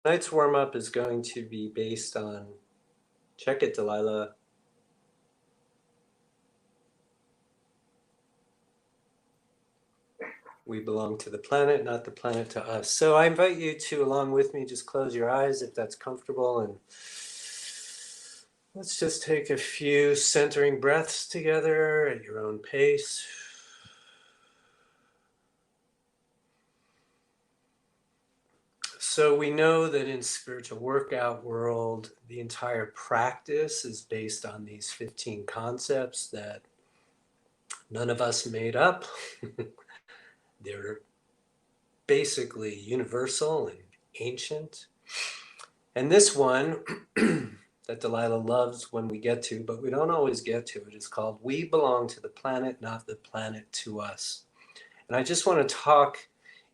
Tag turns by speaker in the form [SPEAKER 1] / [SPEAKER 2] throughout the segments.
[SPEAKER 1] Tonight's warm-up is going to be based on, check it, Delilah. We belong to the planet, not the planet to us. So I invite you to, along with me, just close your eyes if that's comfortable, and let's just take a few centering breaths together at your own pace. So we know that in spiritual workout world, the entire practice is based on these 15 concepts that none of us made up. They're basically universal and ancient. And this one that Delilah loves when we get to, but we don't always get to it, is called "We Belong to the Planet, Not the Planet to Us." And I just want to talk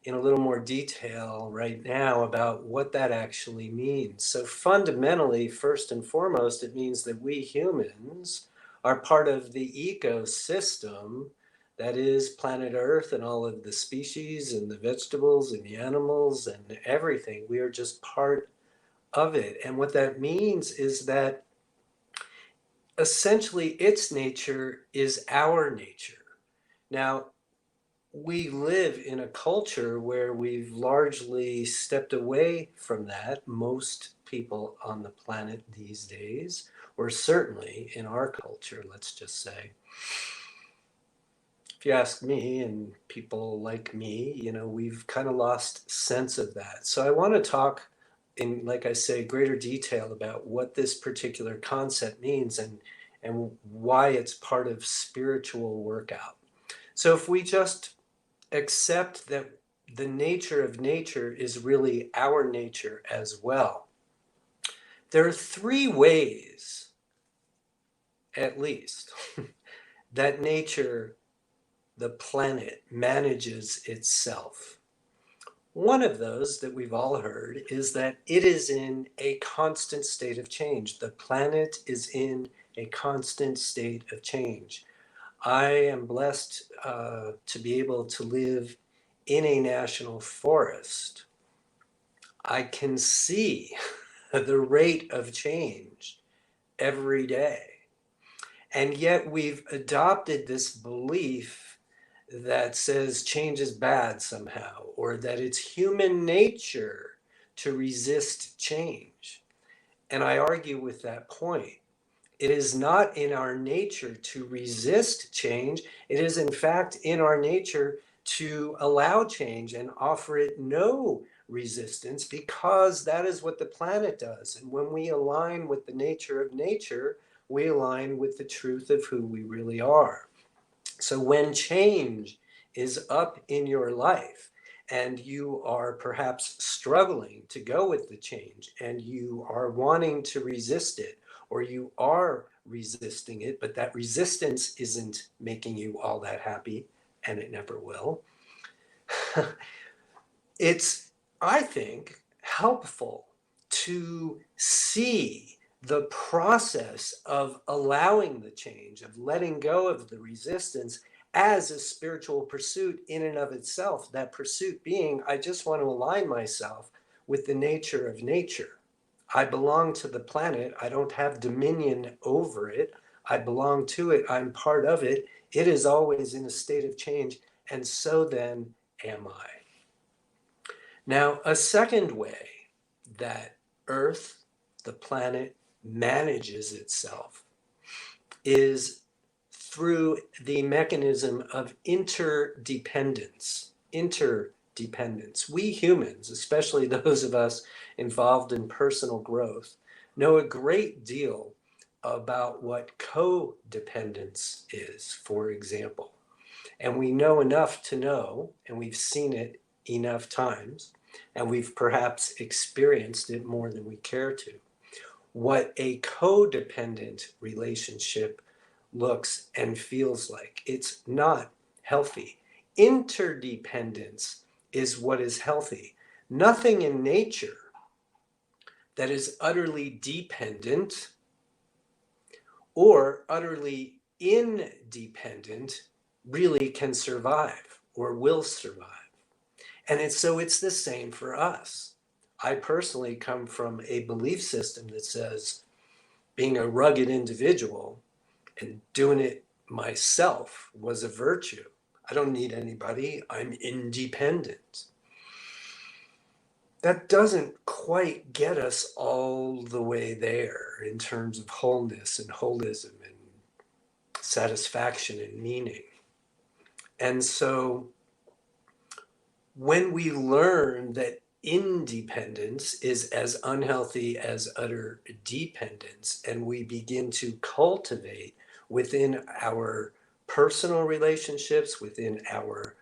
[SPEAKER 1] in a little more detail right now about what that actually means. So fundamentally, first and foremost, it means that we humans are part of the ecosystem that is planet Earth and all of the species and the vegetables and the animals and everything. We are just part of it. And what that means is that essentially its nature is our nature. Now, we live in a culture where we've largely stepped away from that. Most people on the planet these days, or certainly in our culture, let's just say. If you ask me and people like me, we've kind of lost sense of that. So I want to talk in, like I say, greater detail about what this particular concept means and why it's part of spiritual workout. So if we just accept that the nature of nature is really our nature as well, there are three ways, at least, that nature, the planet, manages itself. One of those that we've all heard is that it is in a constant state of change. The planet is in a constant state of change. I am blessed to be able to live in a national forest. I can see the rate of change every day. And yet we've adopted this belief that says change is bad somehow, or that it's human nature to resist change. And I argue with that point. It is not in our nature to resist change. It is, in fact, in our nature to allow change and offer it no resistance, because that is what the planet does. And when we align with the nature of nature, we align with the truth of who we really are. So when change is up in your life and you are perhaps struggling to go with the change and you are wanting to resist it, or you are resisting it, but that resistance isn't making you all that happy, and it never will, it's, I think, helpful to see the process of allowing the change, of letting go of the resistance, as a spiritual pursuit in and of itself. That pursuit being, I just want to align myself with the nature of nature. I belong to the planet. I don't have dominion over it. I belong to it. I'm part of it. It is always in a state of change, and so then am I. Now, a second way that Earth, the planet, manages itself is through the mechanism of interdependence. Interdependence. We humans, especially those of us involved in personal growth, know a great deal about what codependence is, for example. And we know enough to know, and we've seen it enough times, and we've perhaps experienced it more than we care to, what a codependent relationship looks and feels like. It's not healthy. Interdependence is what is healthy. Nothing in nature that is utterly dependent or utterly independent really can survive or will survive. And so it's the same for us. I personally come from a belief system that says being a rugged individual and doing it myself was a virtue. I don't need anybody. I'm independent. That doesn't quite get us all the way there in terms of wholeness and holism and satisfaction and meaning. And so when we learn that independence is as unhealthy as utter dependence, and we begin to cultivate within our personal relationships, within our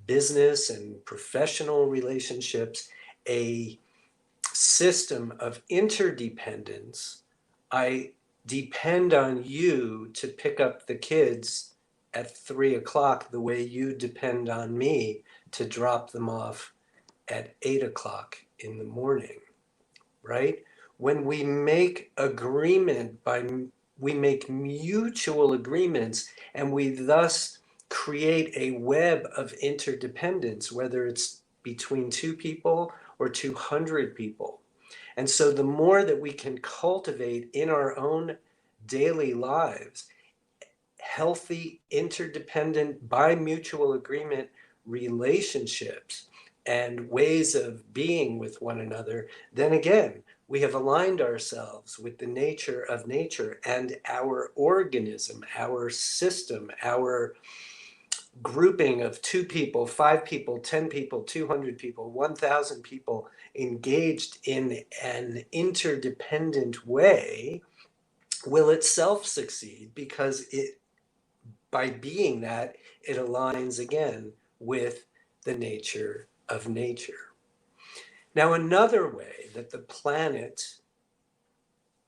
[SPEAKER 1] business and professional relationships, a system of interdependence. I depend on you to pick up the kids at 3 o'clock the way you depend on me to drop them off at 8 o'clock in the morning, right? When we make we make mutual agreements, and we thus create a web of interdependence, whether it's between two people or 200 people. And so the more that we can cultivate in our own daily lives healthy, interdependent, by mutual agreement relationships and ways of being with one another, then again, we have aligned ourselves with the nature of nature and our organism, our system, our grouping of 2 people, 5 people, 10 people, 200 people, 1,000 people engaged in an interdependent way will itself succeed, because it, by being that, it aligns again with the nature of nature. Now, another way that the planet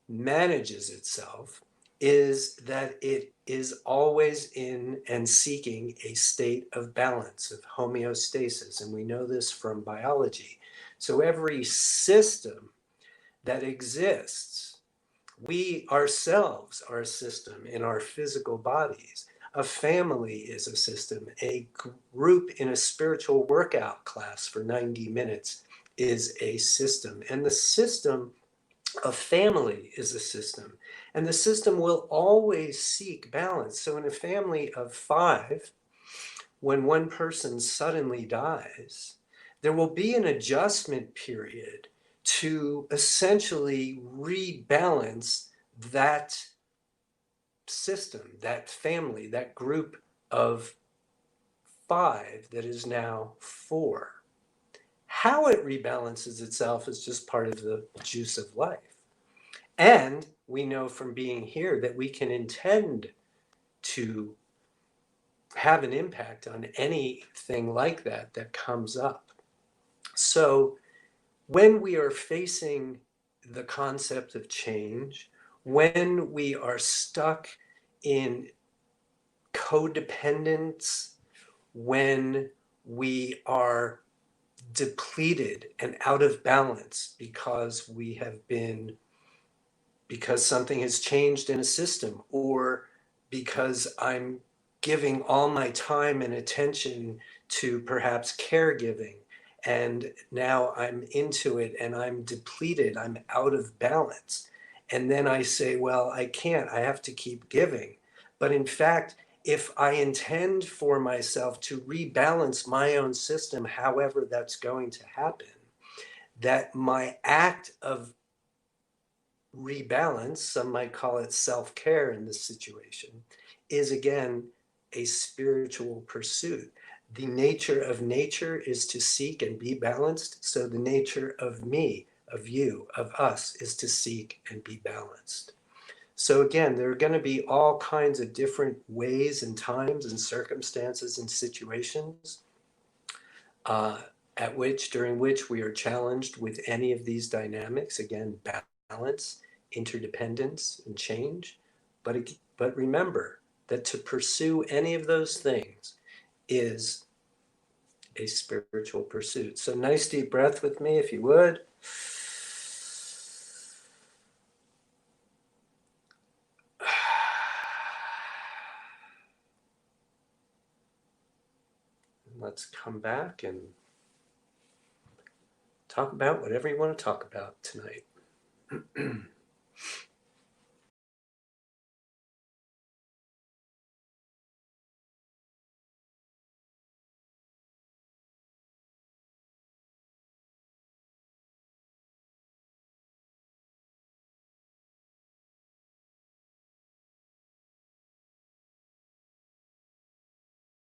[SPEAKER 1] manages itself is that it is always in and seeking a state of balance, of homeostasis. And we know this from biology. So every system that exists, we ourselves are a system in our physical bodies. A family is a system. A group in a spiritual workout class for 90 minutes is a system. And the system of family is a system. And the system will always seek balance. So in a family of 5, when one person suddenly dies, there will be an adjustment period to essentially rebalance that system, that family, that group of 5 that is now 4. How it rebalances itself is just part of the juice of life. And we know from being here that we can intend to have an impact on anything like that that comes up. So when we are facing the concept of change, when we are stuck in codependence, when we are depleted and out of balance because something has changed in a system, or because I'm giving all my time and attention to perhaps caregiving, and now I'm into it and I'm depleted, I'm out of balance. And then I say, well, I can't, I have to keep giving. But in fact, if I intend for myself to rebalance my own system, however that's going to happen, that my act of rebalance, some might call it self-care in this situation, is again a spiritual pursuit. The nature of nature is to seek and be balanced. So the nature of me, of you, of us is to seek and be balanced. So again, there are going to be all kinds of different ways and times and circumstances and situations during which we are challenged with any of these dynamics. Again, balance, interdependence, and change. But remember that to pursue any of those things is a spiritual pursuit. So nice deep breath with me, if you would. Let's come back and talk about whatever you want to talk about tonight.